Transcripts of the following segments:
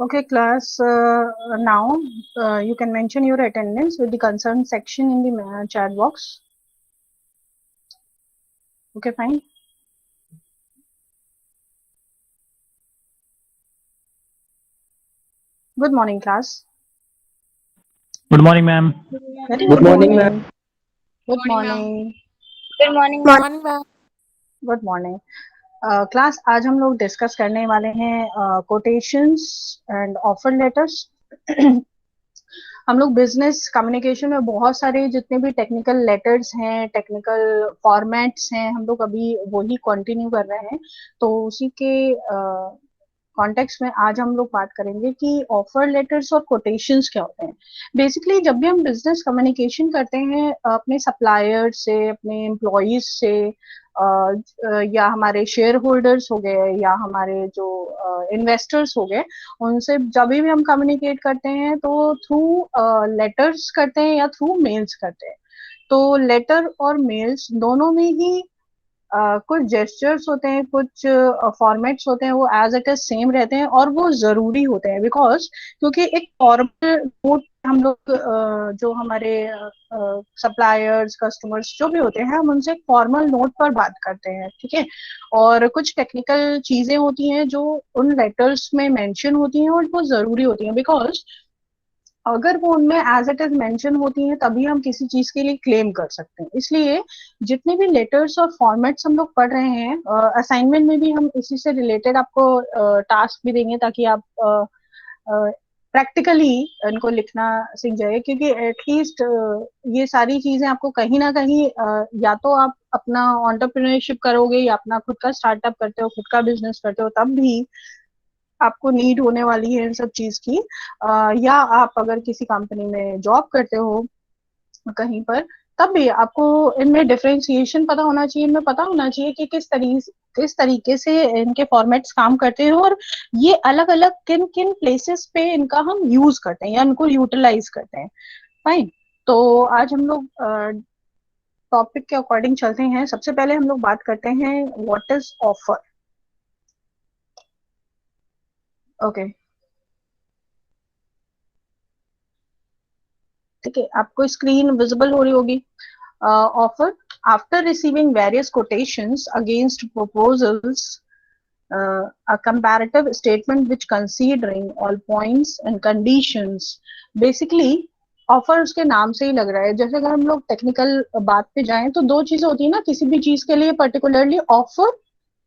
Okay, class. Now you can mention your attendance with the concerned section in the chat box. Okay, fine. Good morning, class. Good morning, ma'am. Very Good morning, ma'am. Good morning. Good morning, ma'am. Good morning. Class आज हम लोग discuss करने वाले हैं quotations and offer letters. हम लोग business communication में बहुत सारे जितने भी टेक्निकल लेटर्स हैं, टेक्निकल फॉर्मेट्स हैं, हम लोग अभी वही कंटिन्यू कर रहे हैं। तो उसी के कॉन्टेक्स्ट में आज हम लोग बात करेंगे कि ऑफर लेटर्स और कोटेशंस क्या होते हैं। बेसिकली जब भी हम बिजनेस कम्युनिकेशन करते हैं अपने सप्लायर से, अपने एम्प्लॉयज से, या हमारे शेयर होल्डर्स हो गए या हमारे जो इन्वेस्टर्स हो गए, उनसे जब भी हम कम्युनिकेट करते हैं तो थ्रू लेटर्स करते हैं या थ्रू मेल्स करते हैं। तो लेटर और मेल्स दोनों में ही कुछ जेस्चर्स होते हैं, कुछ फॉर्मेट्स होते हैं, वो एज इट इज सेम रहते हैं और वो जरूरी होते हैं बिकॉज क्योंकि एक फॉर्मल नोट हम लोग जो हमारे सप्लायर्स, कस्टमर्स जो भी होते हैं, हम उनसे एक फॉर्मल नोट पर बात करते हैं, ठीक है। और कुछ टेक्निकल चीजें होती हैं जो उन लेटर्स में मेंशन होती हैं और वो जरूरी होती हैं बिकॉज अगर वो उनमें एज इट इज मेंशन होती हैं तभी हम किसी चीज के लिए क्लेम कर सकते हैं। इसलिए जितने भी लेटर्स और फॉर्मेट्स हम लोग पढ़ रहे हैं, असाइनमेंट में भी हम इसी से रिलेटेड आपको टास्क भी देंगे ताकि आप प्रैक्टिकली इनको लिखना सीख जाए, क्योंकि एटलीस्ट ये सारी चीजें आपको कहीं ना कहीं या तो आप अपना एंटरप्रेन्योरशिप करोगे या अपना खुद का स्टार्टअप करते हो, खुद का बिजनेस करते हो, तब भी आपको नीड होने वाली है इन सब चीज की, या आप अगर किसी कंपनी में जॉब करते हो कहीं पर, तब भी आपको इनमें डिफरेंशिएशन पता होना चाहिए, इनमें पता होना चाहिए कि किस तरीके से इनके फॉर्मेट्स काम करते हैं और ये अलग अलग किन किन प्लेसेस पे इनका हम यूज करते हैं या इनको यूटिलाइज करते हैं। फाइन। तो आज हम लोग टॉपिक के अकॉर्डिंग चलते हैं। सबसे पहले हम लोग बात करते हैं व्हाट इज ऑफर। ओके, ठीक है, आपको स्क्रीन विजिबल हो रही होगी। Offer, after receiving various quotations against proposals, a comparative statement which considering all points and conditions, basically offer उसके नाम से ही लग रहा है। जैसे अगर हम लोग टेक्निकल बात पे जाएं तो दो चीजें होती है ना किसी भी चीज के लिए, particularly offer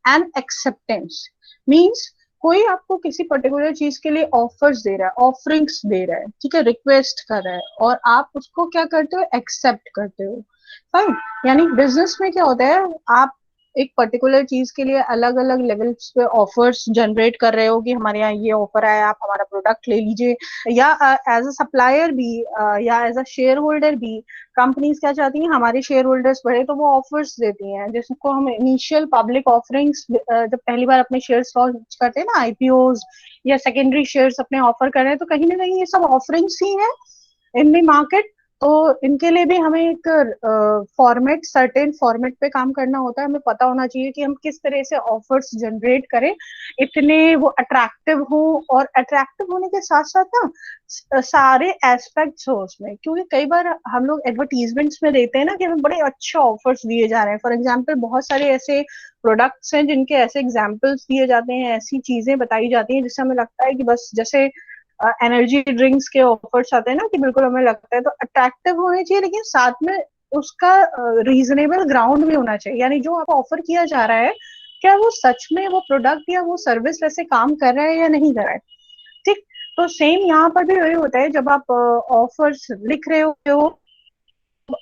and acceptance. Means कोई आपको किसी पर्टिकुलर चीज के लिए ऑफर्स दे रहा है, ऑफरिंग्स दे रहा है, ठीक है, रिक्वेस्ट कर रहा है और आप उसको क्या करते हो, एक्सेप्ट करते हो। फाइन। यानी बिजनेस में क्या होता है, आप एक पर्टिकुलर चीज के लिए अलग अलग लेवल्स पे ऑफर्स जनरेट कर रहे हो कि हमारे यहाँ ये ऑफर आया, आप हमारा प्रोडक्ट ले लीजिए, या एज अ सप्लायर भी या एज अ शेयर होल्डर भी कंपनीज क्या चाहती हैं, हमारे शेयर होल्डर्स बढ़े तो वो ऑफर्स देती हैं, जिसको हम इनिशियल पब्लिक ऑफरिंग्स, जब पहली बार अपने शेयर्स लॉन्च करते हैं ना, आईपीओज या सेकेंडरी शेयर्स अपने ऑफर कर रहे हैं, तो कहीं ना कहीं ये सब ऑफरिंग्स ही है इन द मार्केट। तो इनके लिए भी हमें एक फॉर्मेट, सर्टेन फॉर्मेट पे काम करना होता है। हमें पता होना चाहिए कि हम किस तरह से ऑफर्स जनरेट करें इतने वो अट्रैक्टिव हो, और अट्रैक्टिव होने के साथ साथ ना सारे एस्पेक्ट्स हो उसमें, क्योंकि कई बार हम लोग एडवर्टीजमेंट्स में देते हैं ना कि हमें बड़े अच्छे ऑफर्स दिए जा रहे हैं। फॉर एग्जाम्पल बहुत सारे ऐसे प्रोडक्ट्स हैं जिनके ऐसे एग्जाम्पल्स दिए जाते हैं, ऐसी चीजें बताई जाती हैं जिससे हमें लगता है कि बस जैसे एनर्जी ड्रिंक्स के ऑफर्स आते हैं ना, कि बिल्कुल हमें लगता है, तो अट्रैक्टिव होने चाहिए लेकिन साथ में उसका रीजनेबल ग्राउंड भी होना चाहिए। यानी जो आपको ऑफर किया जा रहा है, क्या वो सच में वो प्रोडक्ट या वो सर्विस वैसे काम कर रहा है या नहीं कर रहा है, ठीक। तो सेम यहाँ पर भी वही होता है, जब आप ऑफर्स लिख रहे हो,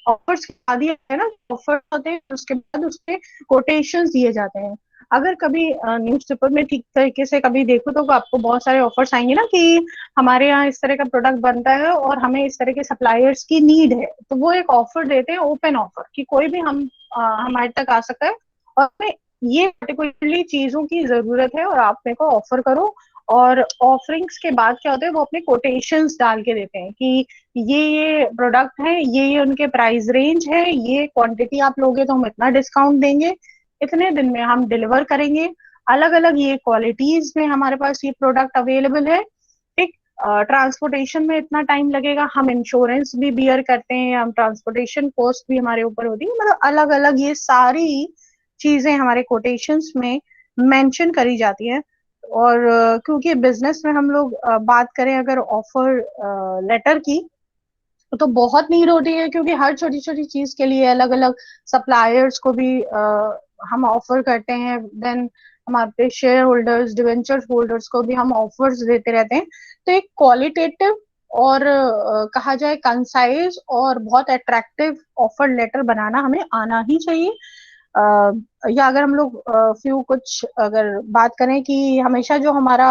ऑफर्स के बाद ही है ना, ऑफर होते हैं उसके बाद उसके कोटेशंस दिए जाते हैं। अगर कभी न्यूज़पेपर में ठीक तरीके से कभी देखो तो आपको बहुत सारे ऑफर्स आएंगे ना कि हमारे यहाँ इस तरह का प्रोडक्ट बनता है और हमें इस तरह के सप्लायर्स की नीड है, तो वो एक ऑफर देते हैं, ओपन ऑफर, कि कोई भी हमारे तक आ सकता है और हमें ये पर्टिकुलरली चीजों की जरूरत है और आप मेरे को ऑफर करो। और ऑफरिंग्स के बाद क्या होता है, वो अपने कोटेशंस डाल के देते हैं कि ये प्रोडक्ट है, ये उनके प्राइस रेंज है, ये क्वांटिटी आप लोगे तो हम इतना डिस्काउंट देंगे, इतने दिन में हम डिलीवर करेंगे, अलग अलग ये क्वालिटीज में हमारे पास ये प्रोडक्ट अवेलेबल है, ट्रांसपोर्टेशन में इतना टाइम लगेगा, हम इंश्योरेंस भी बियर करते हैं, हम ट्रांसपोर्टेशन कॉस्ट भी हमारे ऊपर होती है, मतलब अलग अलग ये सारी चीजें हमारे कोटेशंस में मेंशन करी जाती हैं। और क्योंकि बिजनेस में हम लोग बात करें अगर ऑफर लेटर की, तो बहुत नीड होती है, क्योंकि हर छोटी छोटी चीज के लिए अलग अलग सप्लायर्स को भी हम ऑफर करते हैं, देन हमारे शेयर होल्डर्स, डिवेंचर होल्डर्स को भी हम ऑफर्स देते रहते हैं। तो एक क्वालिटेटिव और कहा जाए कंसाइज और बहुत अट्रैक्टिव ऑफर लेटर बनाना हमें आना ही चाहिए। या अगर हम लोग फ्यू कुछ अगर बात करें कि हमेशा जो हमारा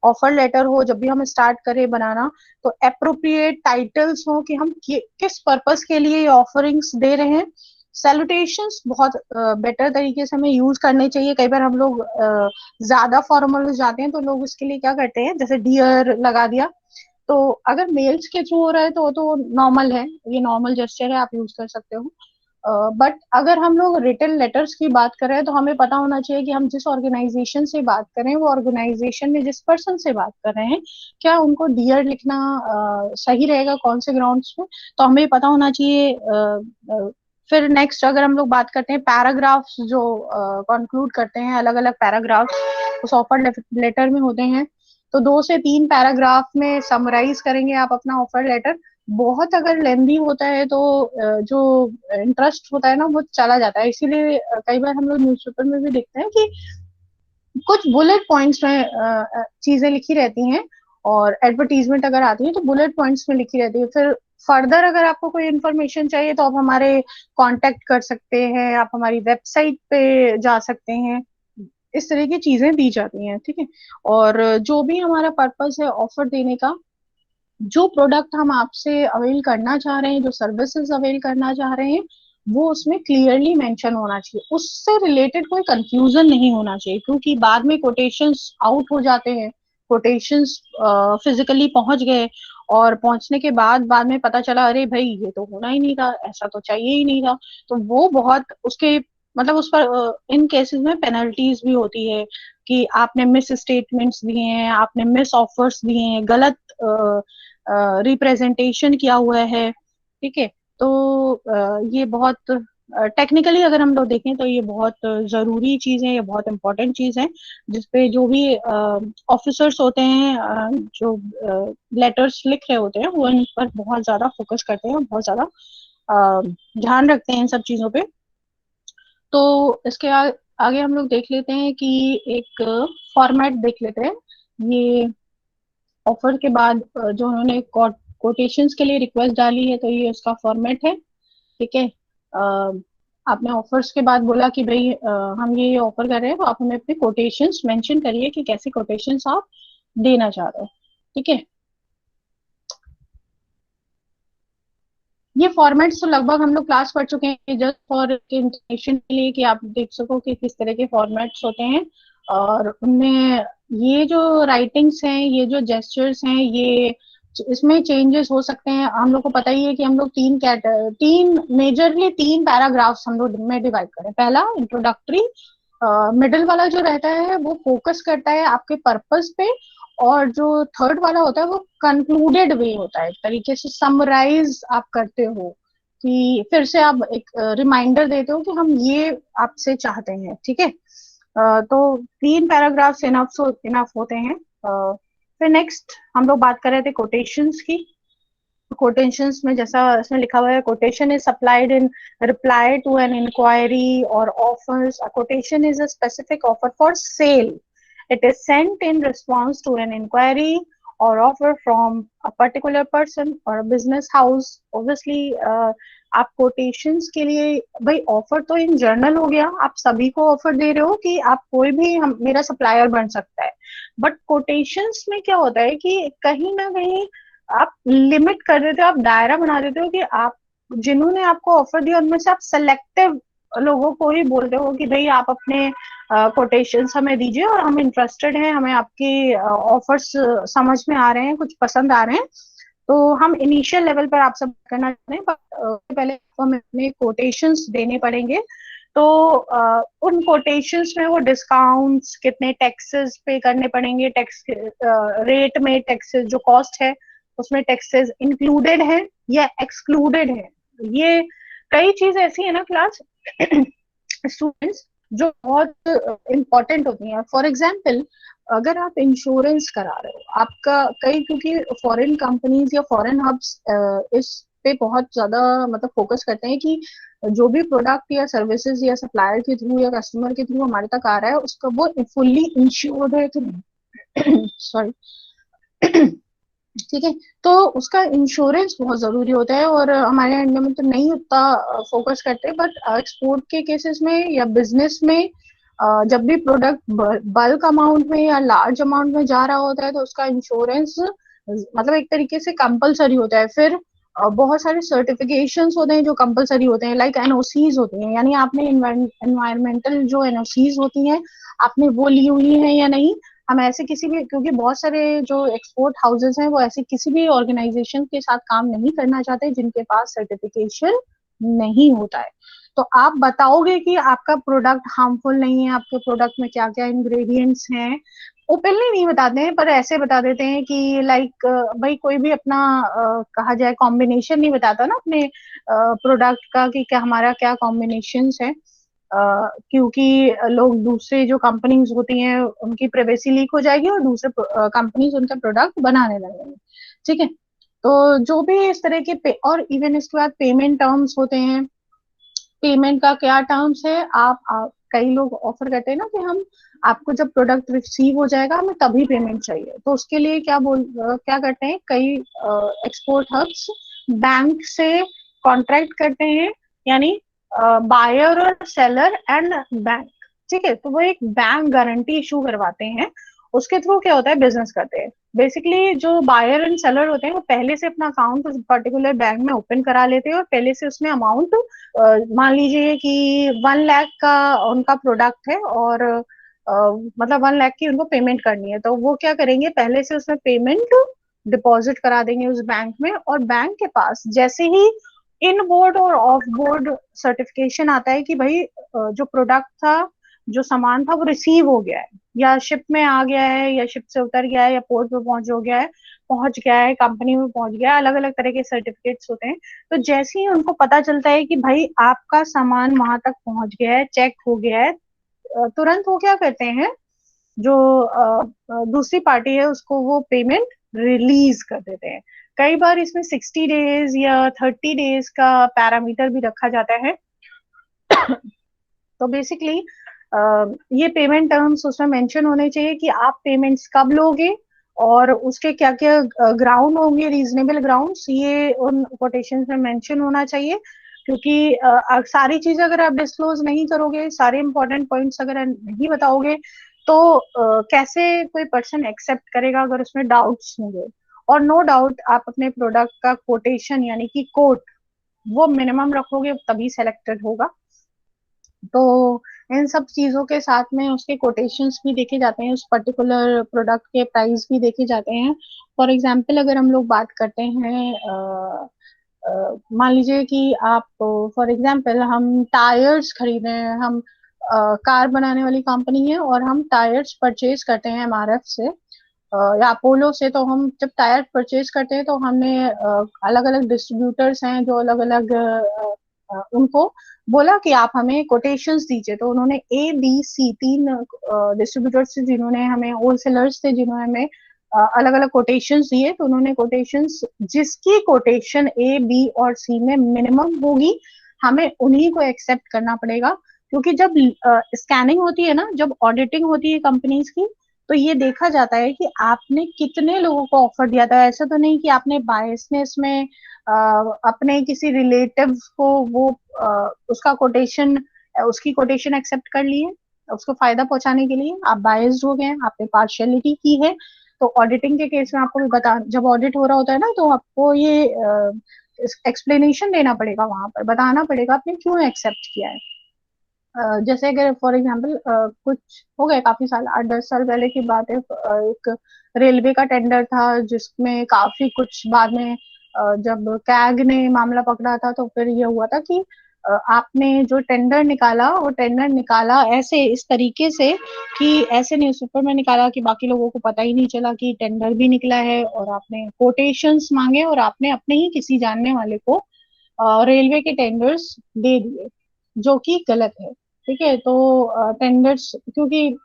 ऑफर लेटर हो, जब भी हम स्टार्ट करें बनाना, तो अप्रोप्रिएट टाइटल्स हो कि हम किस पर्पस के लिए ये ऑफरिंग्स दे रहे हैं। सैल्यूटेशंस बहुत बेटर तरीके से हमें यूज करने चाहिए। कई बार हम लोग ज्यादा फॉर्मल हो जाते हैं, तो लोग उसके लिए क्या करते हैं, जैसे डियर लगा दिया। तो अगर मेल्स के थ्रू हो रहा है तो नॉर्मल है, ये नॉर्मल जेस्चर है, आप यूज कर सकते हो। बट अगर हम लोग रिटन लेटर्स की बात कर रहे हैं, तो हमें पता होना चाहिए कि हम जिस ऑर्गेनाइजेशन से बात कर रहे हैं, वो ऑर्गेनाइजेशन में जिस पर्सन से बात कर रहे हैं, क्या उनको डियर लिखना सही रहेगा, कौन से ग्राउंड्स पे, तो हमें पता होना चाहिए। फिर नेक्स्ट अगर हम लोग बात करते हैं पैराग्राफ्स जो कंक्लूड करते हैं, अलग अलग पैराग्राफ्स उस ऑफर लेटर में होते हैं, तो 2 से 3 पैराग्राफ में समराइज करेंगे आप अपना ऑफर लेटर। बहुत अगर लेंदी होता है तो जो इंटरेस्ट होता है ना वो चला जाता है, इसीलिए कई बार हम लोग न्यूज़पेपर में भी देखते हैं कि कुछ बुलेट पॉइंट्स में चीजें लिखी रहती हैं, और एडवर्टीजमेंट अगर आती है तो बुलेट पॉइंट्स में लिखी रहती है। फिर फर्दर अगर आपको कोई इन्फॉर्मेशन चाहिए तो आप हमारे कांटेक्ट कर सकते हैं, आप हमारी वेबसाइट पे जा सकते हैं, इस तरह की चीजें दी जाती हैं, ठीक है। और जो भी हमारा पर्पस है ऑफर देने का, जो प्रोडक्ट हम आपसे अवेल करना चाह रहे हैं, जो सर्विसेज अवेल करना चाह रहे हैं, वो उसमें क्लियरली मेंशन होना चाहिए, उससे रिलेटेड कोई कंफ्यूजन नहीं होना चाहिए, क्योंकि बाद में कोटेशंस आउट हो जाते हैं, कोटेशंस फिजिकली पहुंच गए, और पहुंचने के बाद में पता चला अरे भाई ये तो होना ही नहीं था, ऐसा तो चाहिए ही नहीं था। तो वो बहुत उसके मतलब उस पर इन केसेस में पेनल्टीज भी होती है कि आपने मिस स्टेटमेंट्स दिए हैं, आपने मिस ऑफर्स दिए हैं, गलत रिप्रेजेंटेशन किया हुआ है, ठीक है। तो ये बहुत टेक्निकली अगर हम लोग देखें तो ये बहुत जरूरी चीज है, ये बहुत इंपॉर्टेंट चीज है, जिसपे जो भी ऑफिसर्स होते हैं, जो लेटर्स लिख रहे होते हैं, वो इन पर बहुत ज्यादा फोकस करते हैं और बहुत ज्यादा ध्यान रखते हैं इन सब चीजों पे। तो इसके आगे हम लोग देख लेते हैं कि एक फॉर्मेट देख लेते हैं। ये ऑफर के बाद जो उन्होंने कोटेशंस के लिए रिक्वेस्ट डाली है, तो ये उसका फॉर्मेट है, ठीक है। आपने ऑफर्स के बाद बोला कि भाई हम ये ऑफर कर रहे हैं, तो आप हमें अपने कोटेशंस मेंशन करिए कि कैसे कोटेशंस आप देना चाह रहे हो, ठीक है। ये फॉर्मेट्स तो लगभग हम लोग क्लास पढ़ चुके हैं, जस्ट फॉर इंफॉर्मेशन के लिए कि आप देख सको कि किस तरह के फॉर्मेट्स होते हैं। और उनमें ये जो राइटिंग्स हैं, ये जो जेस्चर्स हैं, ये इसमें चेंजेस हो सकते हैं। हम लोग को पता ही है कि हम लोग तीन मेजरली 3 पैराग्राफ्स हम लोग में डिवाइड करें। पहला इंट्रोडक्टरी, मिडिल वाला जो रहता है वो फोकस करता है आपके पर्पस पे, और जो थर्ड वाला होता है वो कंक्लूडेड वे होता है, एक तरीके से समराइज आप करते हो, कि फिर से आप एक रिमाइंडर देते हो कि हम ये आपसे चाहते हैं, ठीक है। तो 3 पैराग्राफ्स इनफ होते हैं। फिर नेक्स्ट हम लोग बात कर रहे थे कोटेशंस की। कोटेशंस में जैसा इसमें लिखा हुआ है, quotation is supplied in reply to an inquiry और offers. A quotation is a specific offer for sale. It is sent in response to an inquiry or offer from a particular person or a business house. Obviously, आप quotations के लिए, भाई offer तो in general हो गया, आप सभी को ऑफर दे रहे हो कि आप कोई भी मेरा सप्लायर बन सकता है। बट कोटेशंस में क्या होता है कि कहीं ना कहीं आप लिमिट कर देते हो, आप दायरा बना देते हो कि आप जिन्होंने आपको ऑफर दिया उनमें से आप सेलेक्टिव लोगों को ही बोलते हो कि भाई आप अपने कोटेशंस हमें दीजिए और हम इंटरेस्टेड हैं, हमें आपके ऑफर्स समझ में आ रहे हैं, कुछ पसंद आ रहे हैं, तो हम इनिशियल लेवल पर आपसे करना चाहते हैं। बट पहले हमें अपने कोटेशंस देने पड़ेंगे, तो उन कोटेशंस में वो डिस्काउंट्स, कितने टैक्सेस पे करने पड़ेंगे, टैक्स रेट में टैक्सेस जो कॉस्ट है उसमें टैक्सेस इंक्लूडेड है या एक्सक्लूडेड है। ये कई चीज ऐसी है ना क्लास स्टूडेंट्स जो बहुत इंपॉर्टेंट होती हैं। फॉर एग्जाम्पल, अगर आप इंश्योरेंस करा रहे हो आपका, कई क्योंकि फॉरेन कंपनीज या फॉरेन हब्स इस पे बहुत ज्यादा मतलब फोकस करते हैं कि जो भी प्रोडक्ट या सर्विसेज या सप्लायर के थ्रू या कस्टमर के थ्रू हमारे तक आ रहा है उसका वो फुल्ली इंश्योर्ड है कि नहीं। सॉरी। ठीक है, तो उसका इंश्योरेंस बहुत जरूरी होता है और हमारे इंडिया में तो नहीं उतना फोकस करते, बट एक्सपोर्ट के केसेस में या बिजनेस में जब भी प्रोडक्ट बल्क अमाउंट में या लार्ज अमाउंट में जा रहा होता है तो उसका इंश्योरेंस मतलब एक तरीके से कंपलसरी होता है। फिर बहुत सारे सर्टिफिकेशंस होते हैं जो कंपलसरी होते हैं, लाइक एनओसीज होती हैं, यानी आपने एनवायरमेंटल जो एनओसीज होती हैं आपने वो ली हुई है या नहीं। हम ऐसे किसी भी, क्योंकि बहुत सारे जो एक्सपोर्ट हाउसेस हैं वो ऐसे किसी भी ऑर्गेनाइजेशन के साथ काम नहीं करना चाहते जिनके पास सर्टिफिकेशन नहीं होता है। तो आप बताओगे कि आपका प्रोडक्ट हार्मफुल नहीं है, आपके प्रोडक्ट में क्या क्या इंग्रेडिएंट्स हैं, ओपनली नहीं बताते हैं पर ऐसे बता देते हैं कि लाइक भाई कोई भी अपना कहा जाए कॉम्बिनेशन नहीं बताता ना अपने प्रोडक्ट का कि क्या हमारा क्या कॉम्बिनेशंस है। क्योंकि लोग दूसरे जो कंपनीज होती हैं उनकी प्राइवेसी लीक हो जाएगी और दूसरे कंपनीज उनका प्रोडक्ट बनाने लगेंगे। ठीक है, तो जो भी इस तरह के और इवन इसके बाद पेमेंट टर्म्स होते हैं। पेमेंट का क्या टर्म्स है, आप कई लोग ऑफर करते हैं ना कि हम आपको जब प्रोडक्ट रिसीव हो जाएगा हमें तभी पेमेंट चाहिए, तो उसके लिए क्या करते हैं कई एक्सपोर्ट हब्स बैंक से कॉन्ट्रैक्ट करते हैं, यानी बायर और सेलर एंड बैंक। ठीक है, तो वो एक बैंक गारंटी इशू करवाते हैं, उसके थ्रू क्या होता है बिजनेस करते हैं। बेसिकली जो बायर एंड सेलर होते हैं वो पहले से अपना अकाउंट उस पर्टिकुलर बैंक में ओपन करा लेते हैं और पहले से उसमें अमाउंट मान लीजिए कि 1 लाख का उनका प्रोडक्ट है और मतलब 1 लाख की उनको पेमेंट करनी है, तो वो क्या करेंगे पहले से उसमें पेमेंट डिपॉजिट करा देंगे उस बैंक में, और बैंक के पास जैसे ही इन बोर्ड और ऑफ बोर्ड सर्टिफिकेशन आता है कि भाई जो प्रोडक्ट था, जो सामान था वो रिसीव हो गया है या शिप में आ गया है या शिप से उतर गया है या पोर्ट पे पहुंच गया है कंपनी में पहुंच गया है, अलग अलग तरह के सर्टिफिकेट्स होते हैं। तो जैसे ही उनको पता चलता है कि भाई आपका सामान वहां तक पहुंच गया है, चेक हो गया है, तुरंत वो क्या करते हैं जो दूसरी पार्टी है उसको वो पेमेंट रिलीज कर देते हैं। कई बार इसमें 60 डेज या 30 डेज का पैरामीटर भी रखा जाता है। तो बेसिकली ये पेमेंट टर्म्स उसमें मेंशन होने चाहिए कि आप पेमेंट्स कब लोगे और उसके क्या क्या ग्राउंड होंगे, रीजनेबल ग्राउंड्स, ये उन कोटेशन में मेंशन होना चाहिए। क्योंकि सारी चीजें अगर आप डिस्क्लोज नहीं करोगे, सारे इंपॉर्टेंट पॉइंट्स अगर नहीं बताओगे तो कैसे कोई पर्सन एक्सेप्ट करेगा अगर उसमें डाउट्स होंगे। और नो डाउट आप अपने प्रोडक्ट का कोटेशन यानी कि कोट वो मिनिमम रखोगे तभी सेलेक्टेड होगा। तो इन सब चीजों के साथ में उसके कोटेशंस भी देखे जाते हैं, उस पर्टिकुलर प्रोडक्ट के प्राइस भी देखे जाते हैं। फॉर एग्जांपल अगर हम लोग बात करते हैं मान लीजिए कि आप, फॉर एग्जांपल हम टायर्स खरीदे हैं, हम कार बनाने वाली कंपनी है और हम टायर्स परचेज करते हैं एमआरएफ से या अपोलो से। तो हम जब टायर परचेज करते हैं तो हमने अलग अलग डिस्ट्रीब्यूटर्स हैं जो अलग अलग उनको बोला कि आप हमें कोटेशंस दीजिए, तो उन्होंने ए बी सी 3 डिस्ट्रीब्यूटर्स थे जिन्होंने हमें, होलसेलर्स थे जिन्होंने हमें अलग अलग कोटेशंस दिए। तो उन्होंने कोटेशंस जिसकी कोटेशन ए बी और सी में मिनिमम होगी हमें उन्हीं को एक्सेप्ट करना पड़ेगा। क्योंकि जब स्कैनिंग होती है ना, जब ऑडिटिंग होती है कंपनीज की, तो ये देखा जाता है कि आपने कितने लोगों को ऑफर दिया था। ऐसा तो नहीं कि आपने बायसनेस में अपने किसी रिलेटिव को वो उसका कोटेशन, उसकी कोटेशन एक्सेप्ट कर ली है उसको फायदा पहुंचाने के लिए, आप बायस्ड हो गए, आपने पार्शियलिटी की है। तो ऑडिटिंग के केस में आपको भी बता, जब ऑडिट हो रहा होता है ना तो आपको ये एक्सप्लेनेशन देना पड़ेगा, वहां पर बताना पड़ेगा आपने क्यों एक्सेप्ट किया है। जैसे अगर फॉर एग्जांपल कुछ हो गए काफी साल, 8-10 साल पहले की बात है, एक रेलवे का टेंडर था जिसमें काफी कुछ बाद में जब कैग ने मामला पकड़ा था तो फिर ये हुआ था कि आपने जो टेंडर निकाला वो टेंडर निकाला ऐसे इस तरीके से कि ऐसे न्यूज़पेपर में निकाला कि बाकी लोगों को पता ही नहीं चला कि टेंडर भी निकला है, और आपने कोटेशंस मांगे और आपने अपने ही किसी जानने वाले को रेलवे के टेंडर्स दे दिए, जो कि गलत है। ठीक है, तो टेंडर्स क्योंकि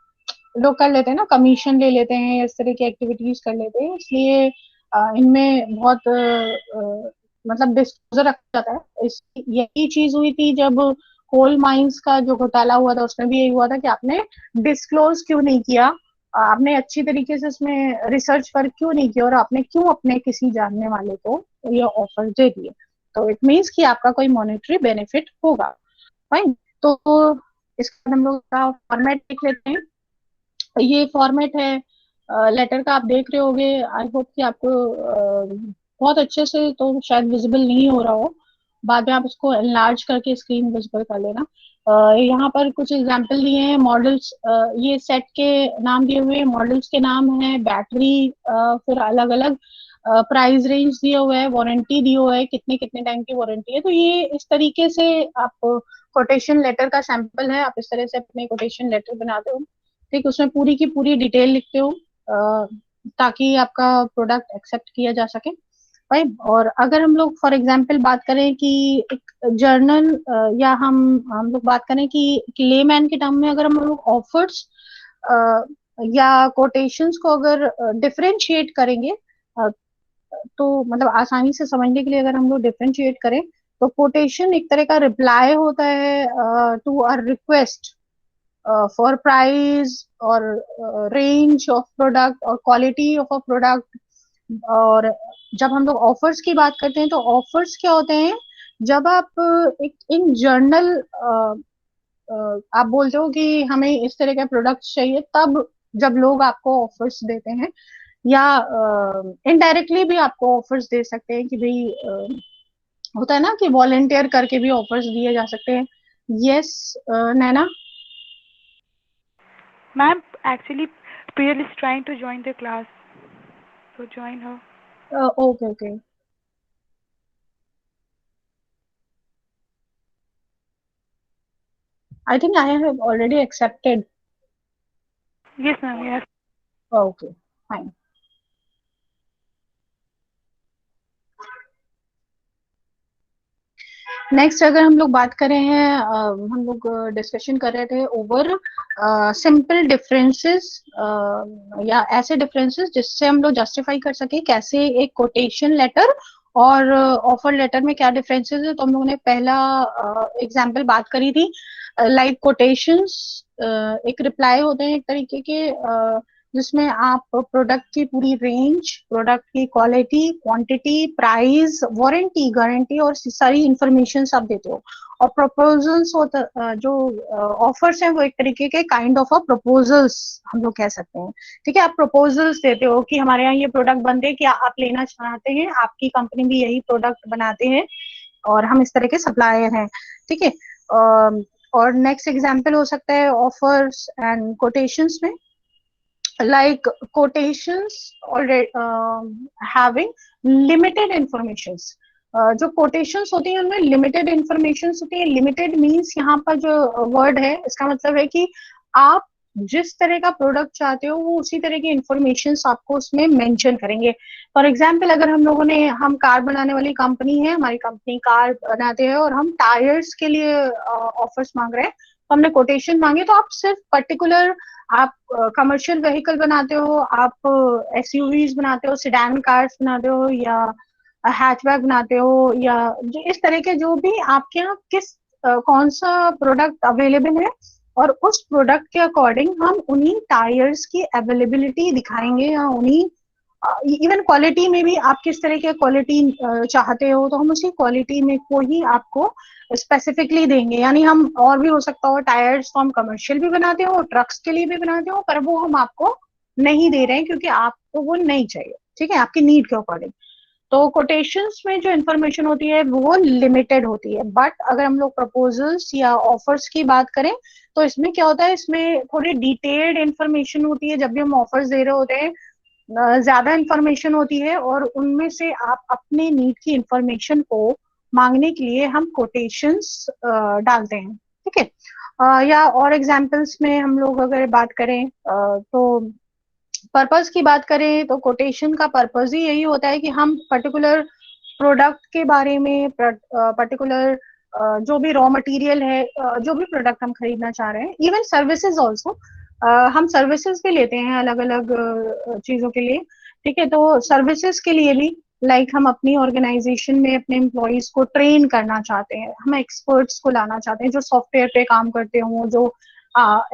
लोग कर लेते हैं ना, कमीशन ले लेते हैं, इस तरह की एक्टिविटीज कर लेते हैं, इसलिए इनमें बहुत मतलब डिस्क्लोजर रखा जाता है। इस यही चीज हुई थी जब कोल माइंस का जो घोटाला हुआ था, उसमें भी यही हुआ था कि आपने डिस्क्लोज क्यों नहीं किया, आपने अच्छी तरीके से इसमें रिसर्च पर क्यों नहीं किया, और आपने क्यों अपने किसी जानने वाले को ये ऑफर दे दिए। तो इट मीन्स कि आपका कोई मॉनेटरी बेनिफिट होगा। फाइन, तो इसका हम लोग का फॉर्मेट देख लेते हैं। ये फॉर्मेट है लेटर का, आप देख रहे होगे। आई होप कि आपको बहुत अच्छे से तो शायद विजिबल नहीं हो रहा हो, बाद में आप इसको एनलार्ज करके स्क्रीन विजिबल कर लेना। यहाँ पर कुछ एग्जांपल दिए हैं मॉडल्स, ये सेट के नाम दिए हुए हैं, मॉडल्स के नाम है, बैटरी, फिर अलग अलग प्राइस रेंज दिया हुआ है, वारंटी दी हुआ है, कितने कितने टाइम की वारंटी है। तो ये इस तरीके से आप कोटेशन लेटर का सैंपल है, आप इस तरह से अपने कोटेशन लेटर बनाते हो। ठीक, उसमें पूरी की पूरी डिटेल लिखते हो ताकि आपका प्रोडक्ट एक्सेप्ट किया जा सके। राइट, और अगर हम लोग फॉर एग्जांपल बात करें कि एक जर्नल या हम लोग बात करें कि लेमैन के टर्म में अगर हम लोग ऑफर्स या कोटेशंस को अगर डिफरेंशिएट करेंगे, तो मतलब आसानी से समझने के लिए अगर हम लोग डिफरेंशिएट करें, तो कोटेशन एक तरह का रिप्लाई होता है to a request for price और रेंज ऑफ प्रोडक्ट और क्वालिटी ऑफ अ प्रोडक्ट। और जब हम लोग ऑफर्स की बात करते हैं, तो ऑफर्स क्या होते हैं, जब आप एक इन जर्नल आप बोलते हो कि हमें इस तरह का प्रोडक्ट चाहिए, तब जब लोग आपको ऑफर्स देते हैं, या इनडायरेक्टली भी आपको ऑफर्स दे सकते हैं कि भाई होता है ना कि वॉलेंटियर करके भी ऑफर्स दिए जा सकते हैं। Yes Naina. Ma'am, actually, Priyal is trying to join the class. So join her. Okay okay, I think I have already accepted. Yes, ma'am. Yes. Okay, fine. Next अगर हम लोग बात करें हैं, हम लोग डिस्कशन कर रहे थे ओवर सिंपल डिफरेंसेस या ऐसे डिफरेंसेस जिससे हम लोग जस्टिफाई कर सके कैसे एक कोटेशन लेटर और ऑफर लेटर में क्या डिफरेंसेस है। तो हम लोगों ने पहला एग्जांपल बात करी थी, लाइक कोटेशंस एक रिप्लाई होते हैं एक तरीके के, जिसमें आप प्रोडक्ट की पूरी रेंज, प्रोडक्ट की quality, quantity, price, warranty, guarantee और सारी इंफॉर्मेशन आप देते हो। और प्रपोजल्स होता जो ऑफर्स हैं वो एक तरीके के काइंड ऑफ अ प्रपोजल्स हम लोग कह सकते हैं। ठीक है, आप प्रपोजल्स देते हो कि हमारे यहाँ ये प्रोडक्ट बनते हैं, क्या आप लेना चाहते हैं, आपकी कंपनी भी यही प्रोडक्ट बनाते हैं और हम इस तरह के सप्लायर हैं। ठीक है, और नेक्स्ट एग्जाम्पल हो सकता है ऑफर्स एंड कोटेशंस में, like quotations already having limited informations। जो quotations होती हैं उनमें लिमिटेड इंफॉर्मेशन होती है। लिमिटेड मींस यहाँ पर जो वर्ड है इसका मतलब है कि आप जिस तरह का प्रोडक्ट चाहते हो वो उसी तरह की इंफॉर्मेशन आपको उसमें मेंशन करेंगे। फॉर एग्जांपल अगर हम कार बनाने वाली कंपनी है, हमारी कंपनी कार बनाते हैं और हम टायर्स के लिए ऑफर्स मांग रहे हैं, तो हमने कोटेशन मांगे, तो आप सिर्फ पर्टिकुलर आप कमर्शियल व्हीकल बनाते हो, आप एसयूवीज बनाते हो, सेडान कार्स बनाते हो, या हैचबैक बनाते हो, या इस तरह के जो भी आपके यहाँ किस कौन सा प्रोडक्ट अवेलेबल है, और उस प्रोडक्ट के अकॉर्डिंग हम उन्हीं टायर्स की अवेलेबिलिटी दिखाएंगे, या उन्हीं इवन क्वालिटी में भी आप किस तरह के क्वालिटी चाहते हो, तो हम उसी क्वालिटी में को ही आपको स्पेसिफिकली देंगे। यानी हम और भी हो सकता हो टायर्स तो हम कमर्शियल भी बनाते हो, ट्रक्स के लिए भी बनाते हो, पर वो हम आपको नहीं दे रहे हैं क्योंकि आपको वो नहीं चाहिए। ठीक है, आपकी नीड के अकॉर्डिंग। तो कोटेशंस में जो इन्फॉर्मेशन होती है वो लिमिटेड होती है, बट अगर हम लोग प्रपोजल्स या ऑफर्स की बात करें तो इसमें क्या होता है, इसमें थोड़ी डिटेल्ड इन्फॉर्मेशन होती है। जब भी हम ऑफर्स दे रहे होते हैं ज्यादा इंफॉर्मेशन होती है, और उनमें से आप अपने नीड की इंफॉर्मेशन को मांगने के लिए हम कोटेशंस डालते हैं, ठीक है। या और एग्जांपल्स में हम लोग अगर बात करें तो पर्पस की बात करें तो कोटेशन का पर्पस ही यही होता है कि हम पर्टिकुलर प्रोडक्ट के बारे में, पर्टिकुलर जो भी रॉ मटेरियल है, जो भी प्रोडक्ट हम खरीदना चाह रहे हैं, इवन सर्विसेज ऑल्सो, हम सर्विसेज भी लेते हैं अलग अलग चीजों के लिए, ठीक है। तो सर्विसेज के लिए भी लाइक हम अपनी ऑर्गेनाइजेशन में अपने एम्प्लॉयज को ट्रेन करना चाहते हैं, हम एक्सपर्ट्स को लाना चाहते हैं जो सॉफ्टवेयर पे काम करते हों, जो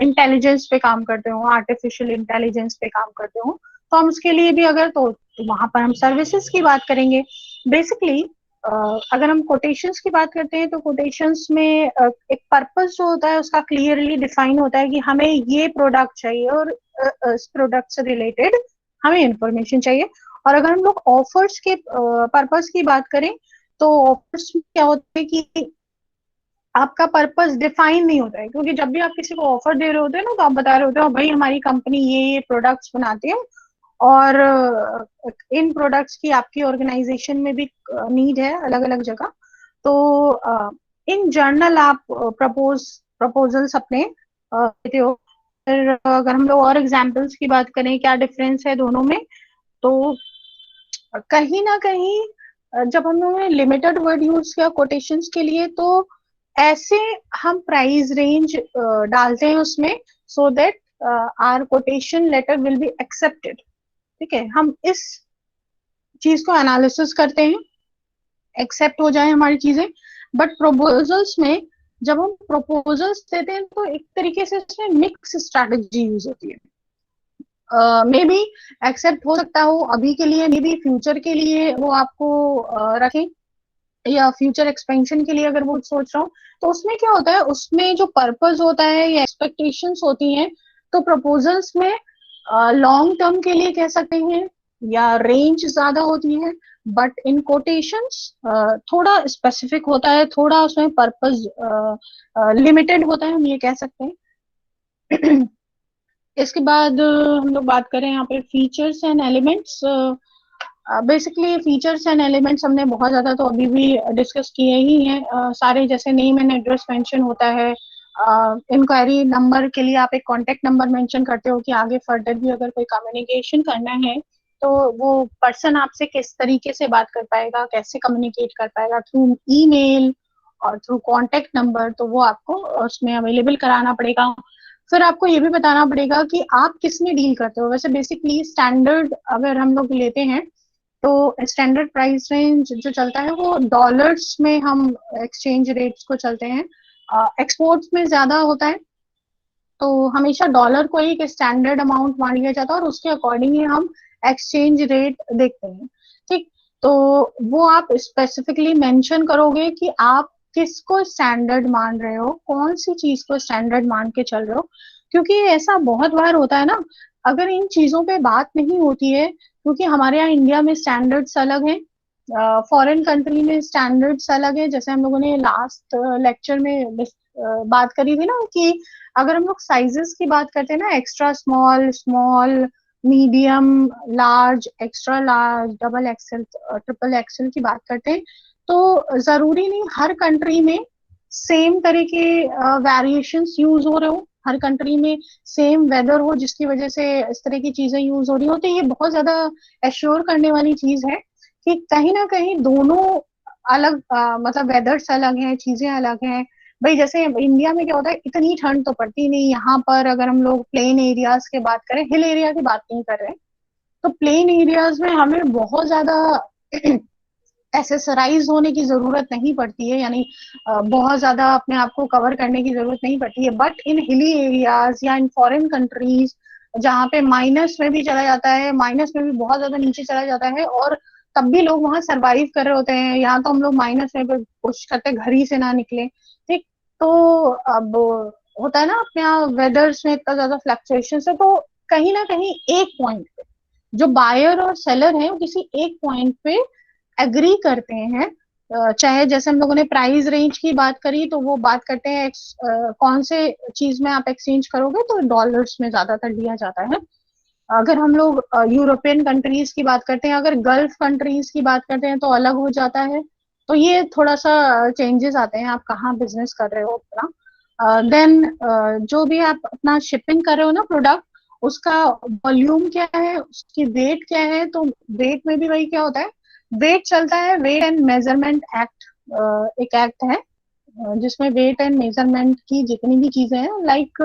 इंटेलिजेंस पे काम करते हो, आर्टिफिशियल इंटेलिजेंस पे काम करते हो, तो हम उसके लिए भी अगर तो वहां पर हम सर्विसेज की बात करेंगे। बेसिकली अगर हम कोटेशंस की बात करते हैं तो कोटेशंस में एक पर्पस जो होता है उसका क्लियरली डिफाइन होता है कि हमें ये प्रोडक्ट चाहिए और इस प्रोडक्ट से रिलेटेड हमें इंफॉर्मेशन चाहिए। और अगर हम लोग ऑफर्स के पर्पस की बात करें तो ऑफर्स में क्या होता है कि आपका पर्पस डिफाइन नहीं होता है, क्योंकि जब भी आप किसी को ऑफर दे रहे होते हैं ना तो आप बता रहे होते हो भाई हमारी कंपनी ये प्रोडक्ट्स बनाती है और इन प्रोडक्ट्स की आपकी ऑर्गेनाइजेशन में भी नीड है अलग अलग जगह। तो इन जर्नल आप प्रपोजल्स अपने देते हो। फिर अगर हम लोग और एग्जांपल्स की बात करें क्या डिफरेंस है दोनों में, तो कहीं ना कहीं जब हम लोगों ने लिमिटेड वर्ड यूज किया कोटेशंस के लिए तो ऐसे हम प्राइस रेंज डालते हैं उसमें so that our quotation letter will be accepted, ठीक है। हम इस चीज को एनालिसिस करते हैं, एक्सेप्ट हो जाए हमारी चीजें। बट प्रपोजल्स में जब हम प्रपोजल्स देते हैं तो एक तरीके से इसमें मिक्स स्ट्रैटेजी यूज होती है। मे बी एक्सेप्ट हो सकता हो अभी के लिए, मे बी फ्यूचर के लिए वो आपको रखें, या फ्यूचर एक्सपेंशन के लिए अगर वो सोच रहा हूँ। तो उसमें क्या होता है, उसमें जो पर्पस होता है या एक्सपेक्टेशंस होती हैं, तो प्रपोजल्स में लॉन्ग टर्म के लिए कह सकते हैं या रेंज ज्यादा होती है। बट इन कोटेशंस थोड़ा स्पेसिफिक होता है, थोड़ा उसमें पर्पस लिमिटेड होता है, हम ये कह सकते हैं। इसके बाद हम लोग बात करें यहाँ पे features and elements. Basically features and elements हमने बहुत ज्यादा तो अभी भी डिस्कस किए ही हैं। सारे जैसे नेम एंड एड्रेस मेंशन होता है, इंक्वायरी नंबर के लिए आप एक कॉन्टेक्ट नंबर मेंशन करते हो कि आगे फर्दर भी अगर कोई कम्युनिकेशन करना है तो वो पर्सन आपसे किस तरीके से बात कर पाएगा, कैसे कम्युनिकेट कर पाएगा, थ्रू ईमेल और थ्रू कॉन्टेक्ट नंबर, तो वो आपको उसमें अवेलेबल कराना पड़ेगा। फिर आपको ये भी बताना पड़ेगा कि आप किस में डील करते हो। वैसे बेसिकली स्टैंडर्ड अगर हम लोग लेते हैं तो स्टैंडर्ड प्राइस रेंज जो चलता है वो डॉलर्स में हम एक्सचेंज रेट्स को चलते हैं, एक्सपोर्ट्स में ज्यादा होता है तो हमेशा डॉलर को एक स्टैंडर्ड अमाउंट मान लिया जाता है और उसके अकॉर्डिंग ही हम एक्सचेंज रेट देखते हैं, ठीक। तो वो आप स्पेसिफिकली मेंशन करोगे कि आप किसको स्टैंडर्ड मान रहे हो, कौन सी चीज को स्टैंडर्ड मान के चल रहे हो। क्योंकि ऐसा बहुत बार होता है ना, अगर इन चीजों पे बात नहीं होती है, क्योंकि हमारे यहाँ इंडिया में स्टैंडर्ड्स अलग हैं, फॉरेन कंट्री में स्टैंडर्ड्स अलग है। जैसे हम लोगों ने लास्ट लेक्चर में बात करी थी ना कि अगर हम लोग साइजेस की बात करते हैं ना, extra small, small, medium, large, extra large, double XL, triple XL की बात करते हैं, तो जरूरी नहीं हर कंट्री में सेम तरह के वेरिएशंस यूज हो रहे हो, हर कंट्री में सेम वेदर हो जिसकी वजह से इस तरह की चीजें यूज हो रही हो। तो ये बहुत ज्यादा एश्योर करने वाली चीज है कि कहीं ना कहीं दोनों अलग, मतलब वेदर्स अलग हैं, चीजें अलग हैं। भाई जैसे इंडिया में क्या होता है, इतनी ठंड तो पड़ती नहीं यहाँ पर। अगर हम लोग प्लेन एरियाज की बात करें, हिल एरिया की बात नहीं कर रहे, तो प्लेन एरियाज में हमें बहुत ज्यादा एसेसराइज होने की जरूरत नहीं पड़ती है, यानी बहुत ज्यादा अपने आप को कवर करने की जरूरत नहीं पड़ती है। बट इन हिली एरियाज या इन फॉरेन कंट्रीज जहाँ पे माइनस में भी चला जाता है, माइनस में भी बहुत ज्यादा नीचे चला जाता है और तब भी लोग वहां सरवाइव कर रहे होते हैं। यहाँ तो हम लोग माइनस में भी कोशिश करते हैं घर ही से ना निकले, ठीक। तो अब होता है ना अपने यहाँ वेदर्स में इतना ज्यादा फ्लक्चुएशन है, तो कहीं ना कहीं एक पॉइंट पे जो बायर और सेलर है वो किसी एक पॉइंट पे एग्री करते हैं। चाहे जैसे हम लोगों ने प्राइस रेंज की बात करी तो वो बात करते हैं कौन से चीज में आप एक्सचेंज करोगे, तो डॉलर्स में ज्यादातर लिया जाता है। अगर हम लोग यूरोपियन कंट्रीज की बात करते हैं, अगर गल्फ कंट्रीज की बात करते हैं तो अलग हो जाता है। तो ये थोड़ा सा चेंजेस आते हैं आप कहाँ बिजनेस कर रहे हो अपना। देन जो भी आप अपना शिपिंग कर रहे हो ना प्रोडक्ट, उसका वॉल्यूम क्या है, उसकी वेट क्या है। तो वेट में भी वही क्या होता है, वेट चलता है, वेट एंड मेजरमेंट एक्ट, एक एक्ट है जिसमें वेट एंड मेजरमेंट की जितनी भी चीजें हैं लाइक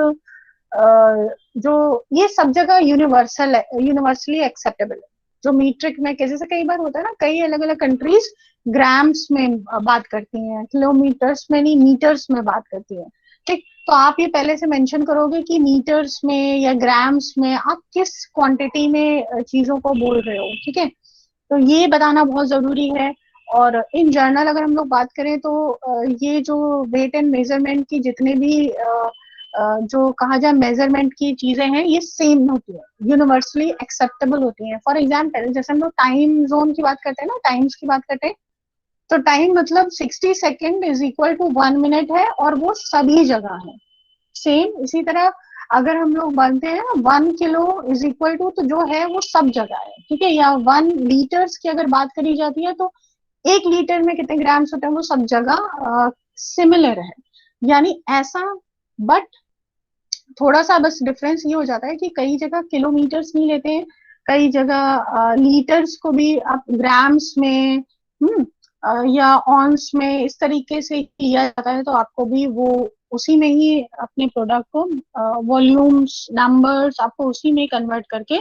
जो ये सब जगह यूनिवर्सल है, यूनिवर्सली एक्सेप्टेबल है। जो मीट्रिक में जैसे कई बार होता है ना, कई अलग अलग कंट्रीज ग्राम्स में बात करती हैं, किलोमीटर्स में नहीं, मीटर्स में बात करती हैं। ठीक, तो आप ये पहले से मेंशन करोगे कि मीटर्स में या ग्राम्स में आप किस क्वांटिटी में चीजों को बोल रहे हो। ठीक है, तो ये बताना बहुत जरूरी है। और इन जनरल अगर हम लोग बात करें तो ये जो वेट एंड मेजरमेंट की जितने भी जो कहा जाए मेजरमेंट की चीजें हैं, ये सेम होती है, यूनिवर्सली एक्सेप्टेबल होती हैं। फॉर एग्जाम्पल जैसे हम लोग टाइम जोन की बात करते हैं ना, टाइम्स की बात करते हैं, तो टाइम मतलब 60 second is equal to 1 minute है, और वो सभी जगह है सेम। इसी तरह अगर हम लोग बनते हैं 1 किलो इज इक्वल टू, तो जो है वो सब जगह है। ठीक है, या 1 लीटर्स की अगर बात करी जाती है तो 1 लीटर में कितने ग्राम्स होते हैं, वो सब जगह सिमिलर है, यानी ऐसा। बट थोड़ा सा बस डिफरेंस ये हो जाता है कि कई जगह किलोमीटर्स नहीं लेते हैं, कई जगह लीटर्स को भी आप ग्राम्स में या ऑन्स में इस तरीके से किया जाता है। तो आपको भी वो उसी में ही अपने प्रोडक्ट को वॉल्यूम्स नंबर्स आपको उसी में कन्वर्ट करके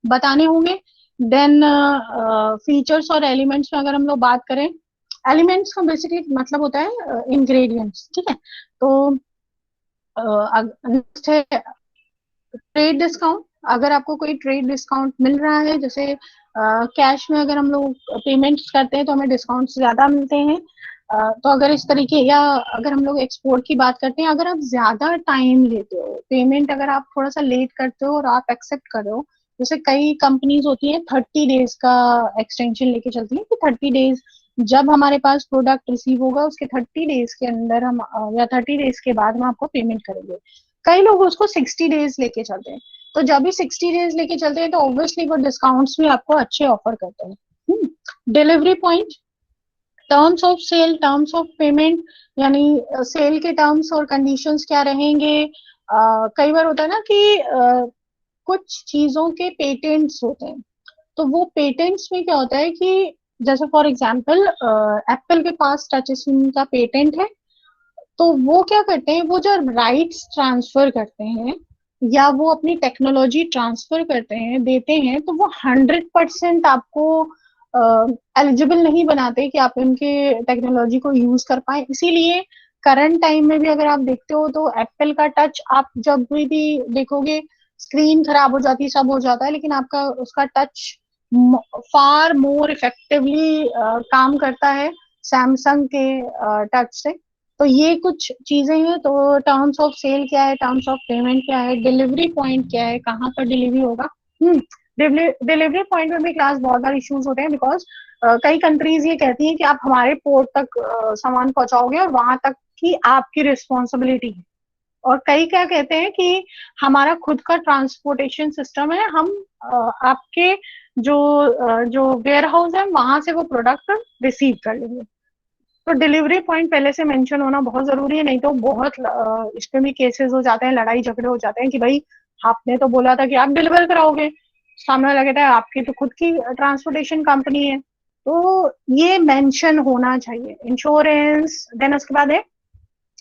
बताने होंगे। देन फीचर्स और एलिमेंट्स में अगर हम लोग बात करें, एलिमेंट्स का बेसिकली मतलब होता है इंग्रेडिएंट्स। ठीक है, तो नेक्स्ट है ट्रेड डिस्काउंट। अगर आपको कोई ट्रेड डिस्काउंट मिल रहा है, जैसे कैश में अगर हम लोग पेमेंट्स करते हैं तो हमें डिस्काउंट ज्यादा मिलते हैं। तो अगर इस तरीके, या अगर हम लोग एक्सपोर्ट की बात करते हैं, अगर आप ज्यादा टाइम लेते हो पेमेंट, अगर आप थोड़ा सा लेट करते हो और आप एक्सेप्ट कर रहे हो, जैसे कई कंपनीज होती हैं 30 डेज का एक्सटेंशन लेके चलती है कि 30 डेज, जब हमारे पास प्रोडक्ट रिसीव होगा उसके 30 डेज के अंदर हम या 30 डेज के बाद हम आपको पेमेंट करेंगे। कई लोग उसको 60 डेज लेके चलते हैं। तो जब भी 60 डेज लेके चलते हैं तो ऑब्वियसली वो डिस्काउंट्स भी आपको अच्छे ऑफर करते हैं। Delivery point, terms of sale, terms of payment, यानी सेल के टर्म्स और कंडीशंस क्या रहेंगे। कई बार होता है ना कि कुछ चीजों के पेटेंट्स होते हैं, तो वो पेटेंट्स में क्या होता है कि जैसे फॉर एग्जांपल एप्पल के पास टच स्क्रीन का पेटेंट है, तो वो क्या करते हैं, वो जो राइट्स ट्रांसफर करते हैं या वो अपनी टेक्नोलॉजी ट्रांसफर करते हैं, देते हैं, तो वो 100% आपको एलिजिबल नहीं बनाते कि आप उनके टेक्नोलॉजी को यूज कर पाए। इसीलिए करंट टाइम में भी अगर आप देखते हो तो एप्पल का टच आप जब भी देखोगे, स्क्रीन खराब हो जाती है, सब हो जाता है, लेकिन आपका उसका टच फार मोर इफेक्टिवली काम करता है सैमसंग के टच से। तो ये कुछ चीजें हैं। तो टर्म्स ऑफ सेल क्या है, टर्म्स ऑफ पेमेंट क्या है, डिलीवरी पॉइंट क्या है, कहाँ पर डिलीवरी होगा। डिलीवरी पॉइंट में भी क्लास बहुत बार इश्यूज होते हैं, बिकॉज कई कंट्रीज ये कहती हैं कि आप हमारे पोर्ट तक सामान पहुंचाओगे और वहां तक की आपकी रिस्पॉन्सिबिलिटी है। और कई क्या कहते हैं कि हमारा खुद का ट्रांसपोर्टेशन सिस्टम है, हम आपके जो वेयर हाउस है वहां से वो प्रोडक्ट रिसीव कर लेंगे। तो डिलीवरी पॉइंट पहले से मेंशन होना बहुत जरूरी है, नहीं तो बहुत इसमें भी केसेस हो जाते हैं, लड़ाई झगड़े हो जाते हैं कि भाई आपने तो बोला था कि आप डिलीवर कराओगे, सामने वाला कहता है आपकी तो खुद की ट्रांसपोर्टेशन कंपनी है। तो ये मेंशन होना चाहिए। इंश्योरेंस, देन उसके बाद है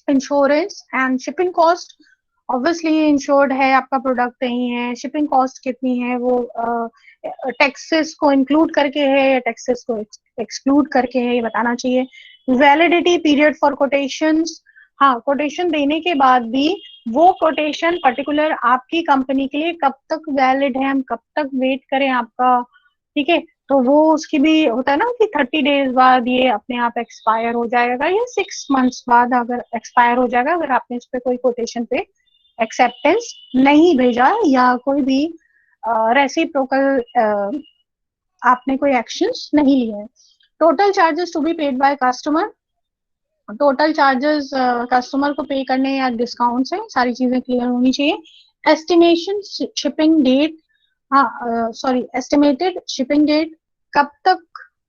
insurance and shipping cost. Obviously insured है आपका प्रोडक्ट नहीं है, शिपिंग कॉस्ट कितनी है वो टैक्सेस को इंक्लूड करके है या टैक्सेस को एक्सक्लूड करके है, ये बताना चाहिए। वैलिडिटी पीरियड फॉर कोटेशंस, हाँ कोटेशन देने के बाद भी वो कोटेशन पर्टिकुलर आपकी कंपनी के लिए कब तक वैलिड है, हम कब तक वेट करें आपका। ठीक है, तो वो उसकी भी होता है ना कि 30 डेज बाद ये अपने आप एक्सपायर हो जाएगा, या 6 मंथ्स बाद अगर एक्सपायर हो जाएगा अगर आपने इस पे कोई कोटेशन पे एक्सेप्टेंस नहीं भेजा या कोई भी रेसिप्रोकल आपने कोई एक्शंस नहीं लिए हैं। Total charges to be paid by customer, total charges customer को पे करने या डिस्काउंट से, सारी चीजें क्लियर होनी चाहिए। एस्टिमेशन शिपिंग डेट, हाँ सॉरी एस्टिमेटेड शिपिंग डेट, कब तक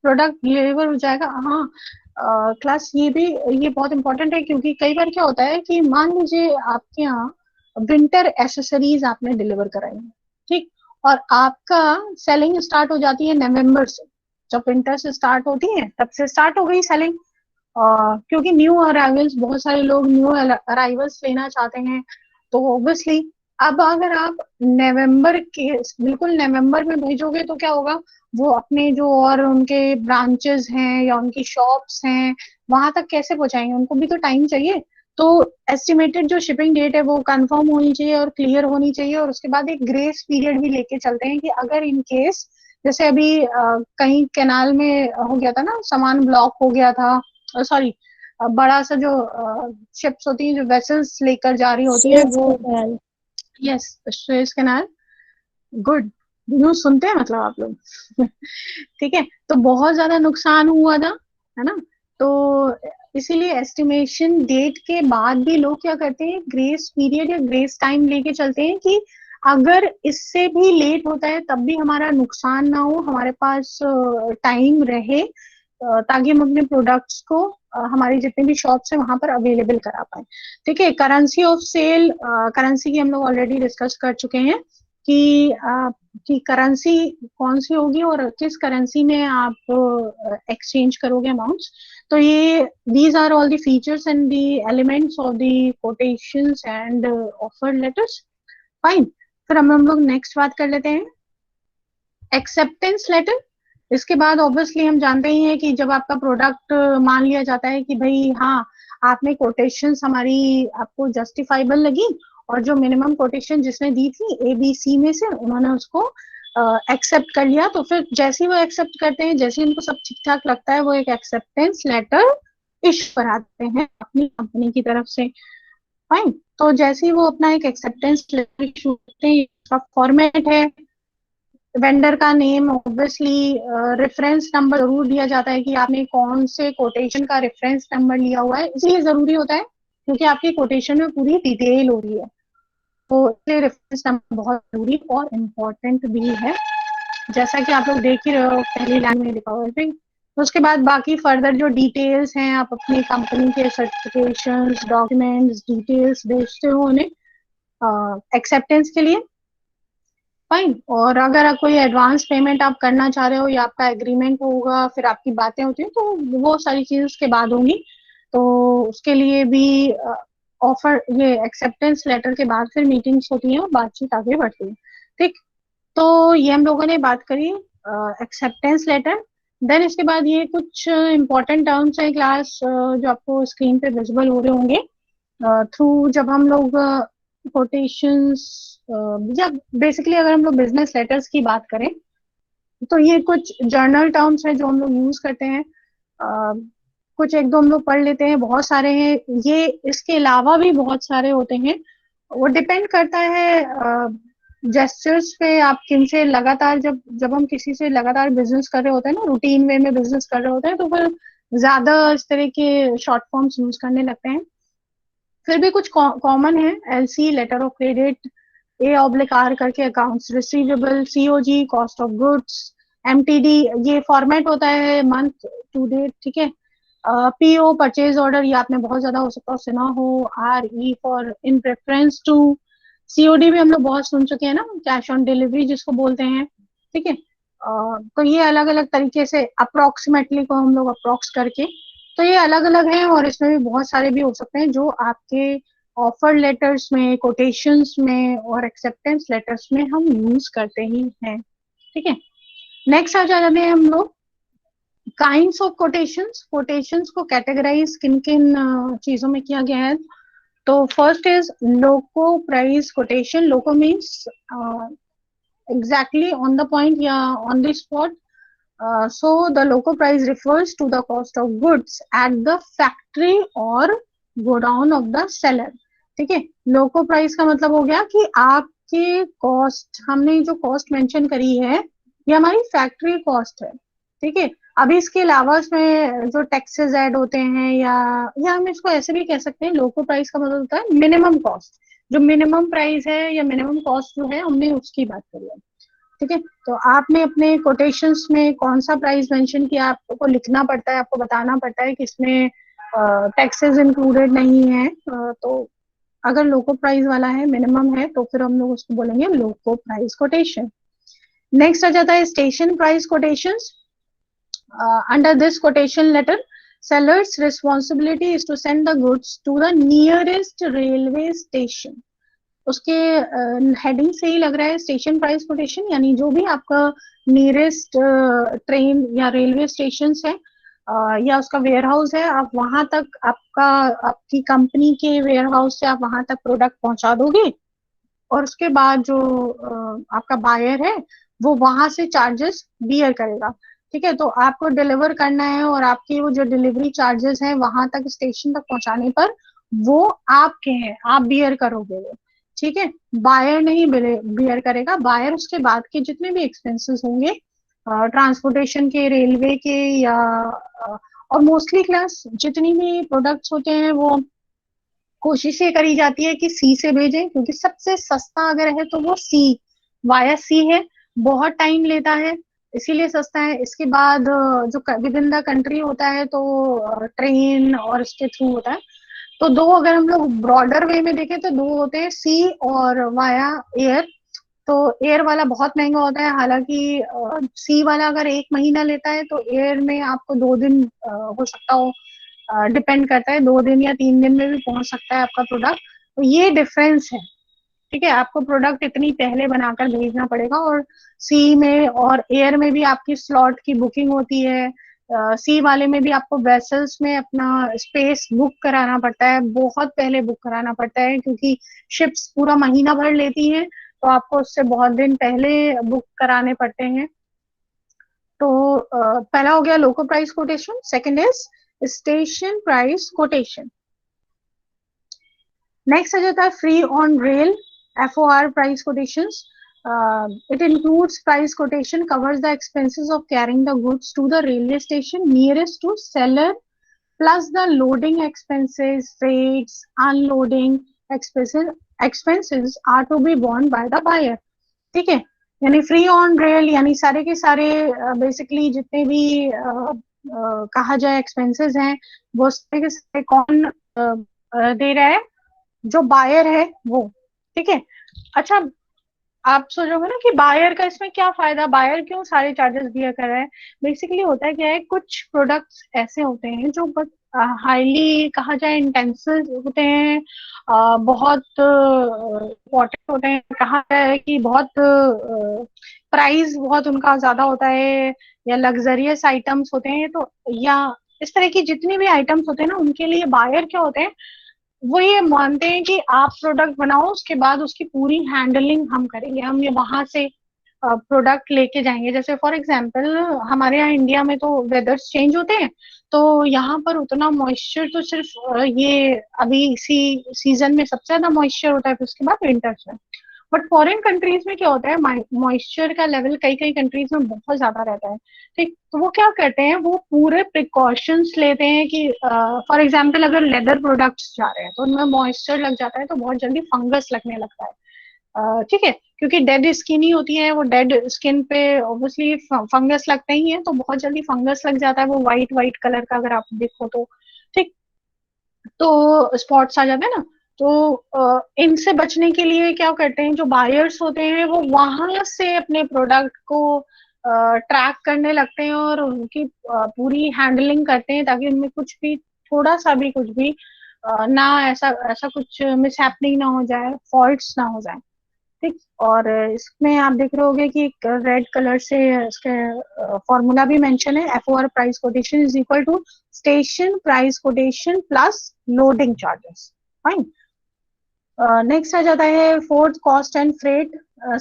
प्रोडक्ट डिलीवर हो जाएगा। हाँ क्लास ये बहुत इंपॉर्टेंट है, क्योंकि कई बार क्या होता है कि मान लीजिए आपके यहाँ विंटर एसेसरीज आपने डिलीवर कराई, ठीक, और आपका सेलिंग स्टार्ट हो जाती है नवंबर से। जब विंटर से स्टार्ट होती है तब से स्टार्ट हो गई सेलिंग, क्योंकि न्यू अराइवल्स, बहुत सारे लोग न्यू अराइवल्स लेना चाहते हैं। तो ऑब्वियसली अब अगर आप नवंबर के बिल्कुल नवंबर में भेजोगे तो क्या होगा, वो अपने जो और उनके ब्रांचेस हैं या उनकी शॉप्स हैं वहां तक कैसे पहुंचाएंगे, उनको भी तो टाइम चाहिए। तो एस्टिमेटेड जो शिपिंग डेट है वो कंफर्म होनी चाहिए और क्लियर होनी चाहिए, और उसके बाद एक ग्रेस पीरियड भी लेके चलते हैं कि अगर इन केस जैसे अभी कहीं कैनाल में हो गया था ना, सामान ब्लॉक हो गया था, सॉरी, बड़ा सा जो शिप्स होती हैं जो वेसल्स लेकर जा रही होती हैं वो, yes, Suez canal, good, news सुनते हैं मतलब आप लोग। ठीक है, तो बहुत ज्यादा नुकसान हुआ था, है ना। तो इसीलिए एस्टिमेशन डेट के बाद भी लोग क्या करते हैं, ग्रेस पीरियड या ग्रेस टाइम लेके चलते हैं कि अगर इससे भी लेट होता है तब भी हमारा नुकसान ना हो, हमारे पास टाइम रहे, ताकि हम अपने प्रोडक्ट्स को हमारी जितनी भी शॉप्स है वहां पर अवेलेबल करा पाए। ठीक है, करेंसी ऑफ सेल, करेंसी की हम लोग ऑलरेडी डिस्कस कर चुके हैं कि करेंसी कौन सी होगी और किस करेंसी में आप एक्सचेंज करोगे अमाउंट्स। तो ये these are all the features and the elements of the quotations and offer letters. Fine, फिर हम लोग नेक्स्ट बात कर लेते हैं, एक्सेप्टेंस लेटर। इसके बाद ऑब्वियसली हम जानते ही हैं कि जब आपका प्रोडक्ट मान लिया जाता है कि भाई हाँ, आपने कोटेशंस हमारी आपको जस्टिफाइबल लगी, और जो मिनिमम कोटेशन जिसने दी थी ABC में से उन्होंने उसको एक्सेप्ट कर लिया, तो फिर जैसे ही वो एक्सेप्ट करते हैं, जैसे ही उनको सब ठीक ठाक लगता है, वो एक एक्सेप्टेंस लेटर इशू कराते हैं अपनी कंपनी की तरफ से। फाइन, तो जैसे ही वो अपना एक एक्सेप्टेंस लेटर इशू करते हैं, इसका फॉर्मेट है, वेंडर का नेम, ऑब्वियसली रेफरेंस नंबर जरूर दिया जाता है कि आपने कौन से कोटेशन का रेफरेंस नंबर लिया हुआ है, इसलिए जरूरी होता है क्योंकि आपकी कोटेशन में पूरी डिटेल हो रही है, तो इसलिए रेफरेंस नंबर बहुत जरूरी और इम्पोर्टेंट भी है, जैसा कि आप लोग देख ही रहे हो पहली लाइन में लिखा हुआ है। ठीक, तो उसके बाद बाकी फर्दर जो डिटेल्स हैं, आप अपनी कंपनी के सर्टिफिकेशंस, डॉक्यूमेंट्स, डिटेल्स भेजते हो उन्हें एक्सेप्टेंस के लिए। फाइन, और अगर कोई एडवांस पेमेंट आप करना चाह रहे हो या आपका एग्रीमेंट होगा, फिर आपकी बातें होती हैं, तो वो सारी चीजें उसके बाद होंगी, तो उसके लिए भी ऑफर, ये एक्सेप्टेंस लेटर के बाद फिर मीटिंग्स होती हैं और बातचीत आगे बढ़ती है। ठीक, तो ये हम लोगों ने बात करी एक्सेप्टेंस लेटर। देन इसके बाद ये कुछ इंपॉर्टेंट टर्म्स है क्लास, जो आपको स्क्रीन पे विजिबल हो रहे होंगे थ्रू, जब हम लोग कोटेशंस, या बेसिकली अगर हम लोग बिजनेस लेटर्स की बात करें तो ये कुछ जर्नल टर्म्स हैं जो हम लोग यूज करते हैं, कुछ एक दो हम लोग पढ़ लेते हैं, बहुत सारे हैं ये, इसके अलावा भी बहुत सारे होते हैं, वो डिपेंड करता है जेस्चर्स पे, आप किनसे लगातार, जब जब हम किसी से लगातार बिजनेस कर रहे होते हैं ना, रूटीन वे में बिजनेस कर रहे होते हैं, तो फिर ज्यादा इस तरह के शॉर्ट फॉर्म्स यूज करने लगते हैं। फिर भी कुछ कॉमन है, LC letter of credit, A/R करके accounts receivable, COG cost of goods, MTD ये फॉर्मेट होता है मंथ टू डेट, ठीक है। PO परचेज ऑर्डर, ये आपने बहुत ज्यादा हो सकता है सुना हो, RE for in preference to, COD भी हम लोग बहुत सुन चुके हैं ना, कैश ऑन डिलीवरी जिसको बोलते हैं, ठीक है। तो ये अलग अलग तरीके से अप्रोक्सीमेटली को हम लोग अप्रोक्स करके, तो ये अलग अलग हैं और इसमें भी बहुत सारे भी हो सकते हैं जो आपके ऑफर लेटर्स में, कोटेशंस में और एक्सेप्टेंस लेटर्स में हम यूज करते ही हैं। ठीक है, नेक्स्ट आ जाते हैं हम लोग काइंड्स ऑफ कोटेशंस। कोटेशंस को कैटेगराइज किन किन चीजों में किया गया है, तो first is loco price quotation. Loco means exactly on the point, yeah, on the spot. So the loco price refers to the cost of goods at the factory or godown of the seller. ठीक है, लोको price का मतलब हो गया कि आपके cost, हमने जो कॉस्ट मेंशन करी है ये हमारी फैक्ट्री कॉस्ट है, ठीक है। अभी इसके अलावा इसमें जो टैक्सेस ऐड होते हैं, या हम इसको ऐसे भी कह सकते हैं, लोको प्राइस का मतलब होता है मिनिमम कॉस्ट, जो मिनिमम प्राइस है या मिनिमम कॉस्ट जो है हमने उसकी बात करी है, ठीक है, तो आपने अपने कोटेशंस में कौन सा प्राइस मेंशन किया आपको लिखना पड़ता है, आपको बताना पड़ता है कि इसमें टैक्सेस इंक्लूडेड नहीं है। तो अगर लोको प्राइस वाला है, मिनिमम है, तो फिर हम लोग उसको बोलेंगे लोको प्राइस कोटेशन। नेक्स्ट आ जाता है station price quotations. Under this quotation letter seller's responsibility is to send the goods to the nearest railway station। उसके हेडिंग से ही लग रहा है स्टेशन प्राइस कोटेशन, यानी जो भी आपका नियरेस्ट ट्रेन या रेलवे स्टेशन है या उसका वेयर हाउस है, आप वहां तक आपकी कंपनी के वेयर हाउस से आप वहां तक प्रोडक्ट पहुंचा दोगे, और उसके बाद जो आपका बायर है वो वहां से चार्जेस बियर करेगा। ठीक है, तो आपको डिलीवर करना है और आपकी वो जो डिलीवरी चार्जेस हैं वहां तक स्टेशन तक पहुंचाने पर वो आपके हैं, आप बियर करोगे वो। ठीक है, बायर नहीं बियर करेगा, बायर उसके बाद के जितने भी एक्सपेंसेस होंगे ट्रांसपोर्टेशन के, रेलवे के, या और मोस्टली क्लास जितनी भी प्रोडक्ट्स होते हैं वो कोशिश ये करी जाती है कि सी से भेजें, क्योंकि सबसे सस्ता अगर है तो वो सी, वाया सी है। बहुत टाइम लेता है इसीलिए सस्ता है। इसके बाद जो विद इन द कंट्री होता है तो ट्रेन और इसके थ्रू होता है। तो दो, अगर हम लोग ब्रॉडर वे में देखें तो दो होते हैं, सी और वाया एयर। तो एयर वाला बहुत महंगा होता है, हालांकि सी वाला अगर 1 महीना लेता है तो एयर में आपको 2 दिन हो सकता हो, डिपेंड करता है, 2 दिन या 3 दिन में भी पहुंच सकता है आपका प्रोडक्ट। तो ये डिफरेंस है। ठीक है, आपको प्रोडक्ट इतनी पहले बनाकर भेजना पड़ेगा, और सी में और एयर में भी आपकी स्लॉट की बुकिंग होती है। सी वाले में भी आपको वेसल्स में अपना स्पेस बुक कराना पड़ता है, बहुत पहले बुक कराना पड़ता है, क्योंकि शिप्स पूरा महीना भर लेती हैं, तो आपको उससे बहुत दिन पहले बुक कराने पड़ते हैं। तो पहला हो गया loco price quotation, second is station price quotation. Next आ जाता है free on rail FOR price quotations. It includes price quotation covers the expenses of carrying the goods to the railway station nearest to seller plus the loading expenses, freights, unloading expenses are to be borne by the buyer। ठीक है, यानी free on rail यानी सारे के सारे basically जितने भी कहा जाए एक्सपेंसेस हैं वो सारे के सारे कौन दे रहा है, जो बायर है वो। ठीक है, अच्छा आप सोचोगे ना कि बायर का इसमें क्या फायदा, बायर क्यों सारे चार्जेस दिया कर रहा है। बेसिकली होता है क्या है, कुछ प्रोडक्ट्स ऐसे होते हैं जो हाईली कहा जाए इंटेंसिव होते हैं, बहुत इम्पोर्टेंट होते हैं, कहा जाए कि बहुत प्राइस बहुत उनका ज्यादा होता है, या लग्जरियस आइटम्स होते हैं, तो या इस तरह की जितनी भी आइटम्स होते हैं ना, उनके लिए बायर क्या होते हैं, वो ये मानते हैं कि आप प्रोडक्ट बनाओ, उसके बाद उसकी पूरी हैंडलिंग हम करेंगे, हम ये वहां से प्रोडक्ट लेके जाएंगे। जैसे फॉर एग्जांपल हमारे यहाँ इंडिया में तो वेदर्स चेंज होते हैं, तो यहाँ पर उतना मॉइस्चर तो सिर्फ ये अभी इसी सीजन में सबसे ज्यादा मॉइस्चर होता है, फिर उसके बाद विंटर्स में। बट फॉरेन कंट्रीज में क्या होता है, मॉइस्चर का लेवल कई कई कंट्रीज में बहुत ज्यादा रहता है। ठीक, तो वो क्या करते हैं, वो पूरे प्रिकॉशंस लेते हैं कि फॉर एग्जांपल अगर लेदर प्रोडक्ट्स जा रहे हैं तो उनमें मॉइस्चर लग जाता है तो बहुत जल्दी फंगस लगने लगता है। ठीक है, क्योंकि डेड स्किन ही होती है, वो डेड स्किन पे ऑब्वियसली फंगस लगते ही है, तो बहुत जल्दी फंगस लग जाता है, वो व्हाइट व्हाइट कलर का अगर आप देखो तो। ठीक, तो स्पॉट्स आ जाते हैं ना, तो इनसे बचने के लिए क्या करते हैं, जो बायर्स होते हैं वो वहां से अपने प्रोडक्ट को ट्रैक करने लगते हैं और उनकी पूरी हैंडलिंग करते हैं, ताकि उनमें कुछ भी, थोड़ा सा भी कुछ भी ना ऐसा ऐसा कुछ मिसहैपनिंग ना हो जाए, फॉल्ट्स ना हो जाए। ठीक, और इसमें आप देख रहे होंगे कि रेड कलर से इसके फॉर्मूला भी मेंशन है, FOR price quotation is equal to station price quotation plus loading charges. Fine, next आ जाता है fourth cost and freight,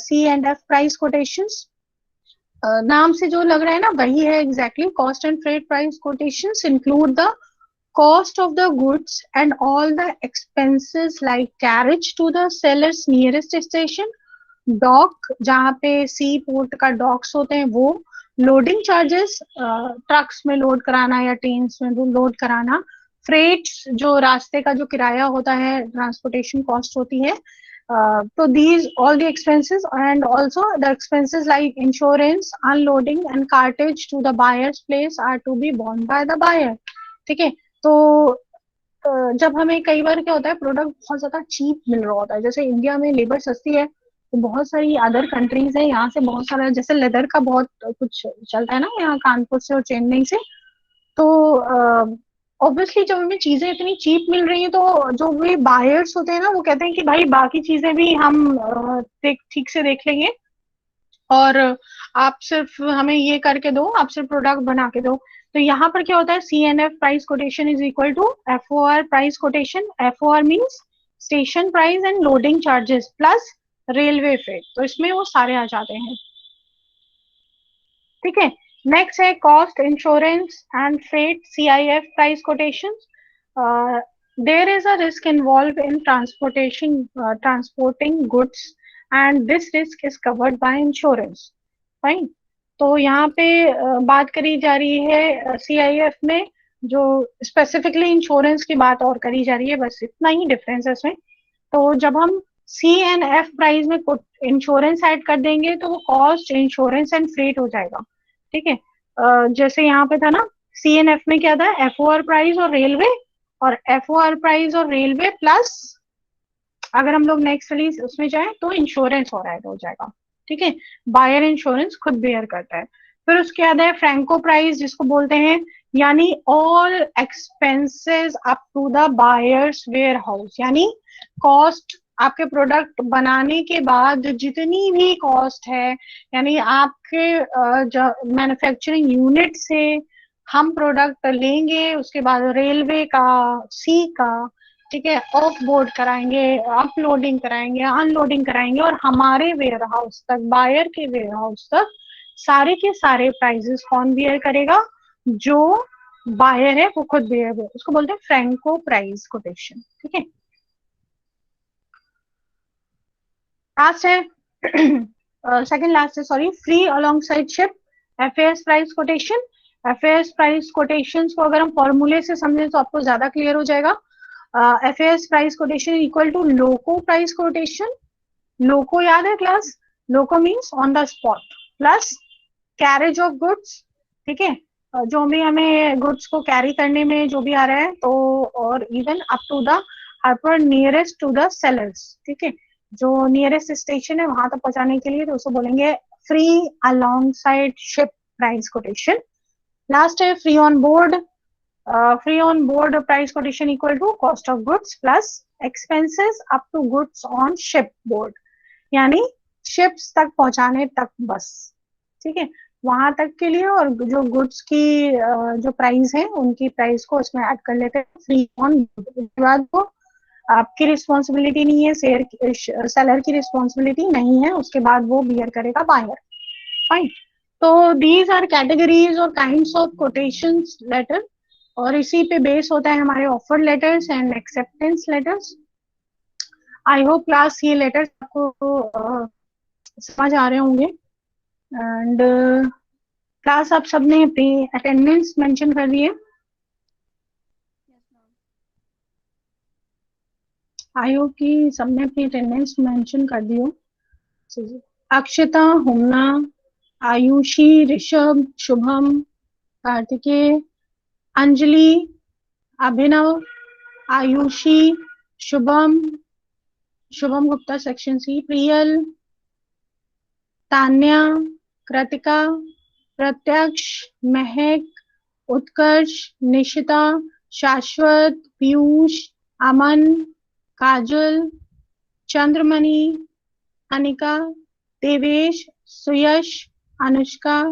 C&F price quotations. नाम से जो लग रहा है ना वही है exactly, cost and freight price quotations include the cost of the goods and all the expenses like carriage to the seller's nearest station, dock जहाँ पे सी पोर्ट का डॉक्स होते हैं वो, लोडिंग चार्जेस ट्रक्स में लोड कराना या ट्रेन्स में लोड कराना, फ्रेट्स जो रास्ते का जो किराया होता है, ट्रांसपोर्टेशन कॉस्ट होती है, So these all the expenses and also the expenses like insurance, unloading and cartage to the buyer's place are to be borne by the buyer. ठीक है, तो जब हमें कई बार क्या होता है प्रोडक्ट बहुत ज्यादा चीप मिल रहा होता है, जैसे इंडिया में लेबर सस्ती है तो बहुत सारी अदर कंट्रीज है यहाँ से बहुत सारा, जैसे लेदर का बहुत कुछ चलता है ना यहाँ कानपुर से और चेन्नई से, तो ऑब्वियसली जब हमें चीजें इतनी चीप मिल रही हैं तो जो भी बायर्स होते हैं ना वो कहते हैं कि भाई बाकी चीजें भी हम ठीक से देख लेंगे और आप सिर्फ हमें ये करके दो, आप सिर्फ प्रोडक्ट बना के दो। तो यहाँ पर क्या होता है, CNF price quotation is equal to FOR price quotation. FOR means station price and loading charges plus railway fare, तो इसमें वो सारे आ जाते हैं। ठीक है, नेक्स्ट है cost insurance and freight CIF price quotation. There is a risk involve in transporting goods and this risk is covered by insurance. Fine, तो यहाँ पे बात करी जा रही है CIF में, जो स्पेसिफिकली इंश्योरेंस की बात और करी जा रही है, बस इतना ही डिफरेंस है इसमें। तो जब हम CNF प्राइस में इंश्योरेंस ऐड कर देंगे तो वो कॉस्ट इंश्योरेंस एंड फ्रेट हो जाएगा। ठीक है, जैसे यहाँ पे था ना CNF में क्या था, FOR प्राइस और रेलवे, और FOR प्राइस और रेलवे प्लस अगर हम लोग नेक्स्ट रिलीज उसमें जाए तो इंश्योरेंस और ऐड हो जाएगा। ठीक है, बायर इंश्योरेंस खुद बेयर करता है। फिर उसके बाद है फ्रैंको प्राइस जिसको बोलते हैं, यानी all expenses up to the buyers warehouse, यानी कॉस्ट आपके प्रोडक्ट बनाने के बाद जितनी भी कॉस्ट है, यानी आपके मैन्युफैक्चरिंग यूनिट से हम प्रोडक्ट लेंगे, उसके बाद रेलवे का, सी का, ठीक है, ऑफ बोर्ड कराएंगे, अपलोडिंग कराएंगे, अनलोडिंग कराएंगे और हमारे वेयर हाउस तक, बायर के वेयर हाउस तक सारे के सारे प्राइजेस कौन बियर करेगा, जो बायर है वो खुद बियर है, उसको बोलते हैं फ्रैंको प्राइस कोटेशन। ठीक है, लास्ट है सेकंड लास्ट है sorry, free alongside ship FAS price quotation. FAS price quotation को अगर हम फॉर्मूले से समझें तो आपको ज्यादा क्लियर हो जाएगा। FAS price quotation equal to loco price quotation. Loco याद है class, loco means on the spot plus carriage of goods. ठीक है, जो भी हमें गुड्स को कैरी करने में जो भी आ रहा है, तो और even up to the hyper nearest to the sellers. ठीक है, जो नियरेस्ट स्टेशन है वहां तक पहुंचाने के लिए, तो उसको बोलेंगे free alongside ship price quotation. Last है free on board. Free on board price quotation equal to cost of goods plus expenses up to goods on ship board, यानी शिप्स तक पहुंचाने तक बस। ठीक है, वहां तक के लिए, और जो गुड्स की जो प्राइस है उनकी प्राइस को इसमें ऐड कर लेते हैं फ्री ऑन बोर्ड। उसके बाद वो आपकी रिस्पॉन्सिबिलिटी नहीं है, सेलर की रिस्पॉन्सिबिलिटी नहीं है, उसके बाद वो बियर करेगा बायर। फाइन, तो दीज आर कैटेगरीज और काइंड्स ऑफ कोटेशंस लेटर, और इसी पे बेस होता है हमारे offer letters and acceptance letters. I hope class ये लेटर्स आपको समझ आ रहे होंगे। एंड क्लास आप सबने अपनी अटेंडेंस मेंशन कर दी है। आई होप कि सबने अपनी अटेंडेंस मेंशन कर दी हो। अक्षता, हुमना, आयुषी, ऋषभ, शुभम, कार्तिकेय, अंजलि, अभिनव, आयुषी, शुभम, शुभम गुप्ता सेक्शन सी, प्रियल, तान्या, कृतिका, प्रत्यक्ष, महक, उत्कर्ष, निशिता, शाश्वत, पीयूष, अमन, काजल, चंद्रमणि, अनिका, देवेश, सुयश, अनुष्का,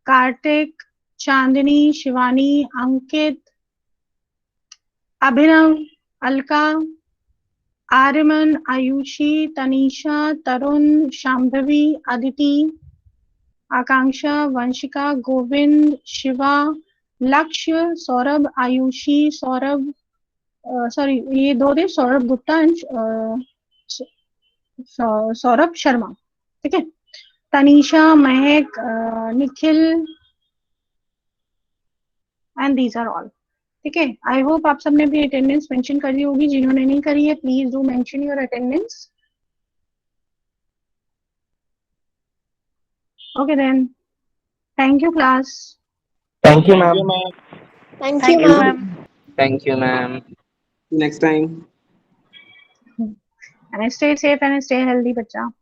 कार्तिक, चांदनी, शिवानी, अंकित, अभिनव, अलका, आर्यमन, आयुषी, तनीषा, तरुण, शांभवी, अदिति, आकांक्षा, वंशिका, गोविंद, शिवा, लक्ष्य, सौरभ, आयुषी, सौरभ, सॉरी ये दो थे, सौरभ गुप्ता एंड सौरभ शर्मा। ठीक है, Tanisha, Mahak, Nikhil and these are all. ठीक है, आई होप आप सबने भी अटेंडेंस मेंशन करी होगी, जिन्होंने नहीं करी है please do mention your attendance. Okay then. Thank you, class. Thank you, ma'am. Thank Thank you, you, ma'am. ma'am. Thank you, ma'am. Next time. And stay safe and stay healthy, bacha.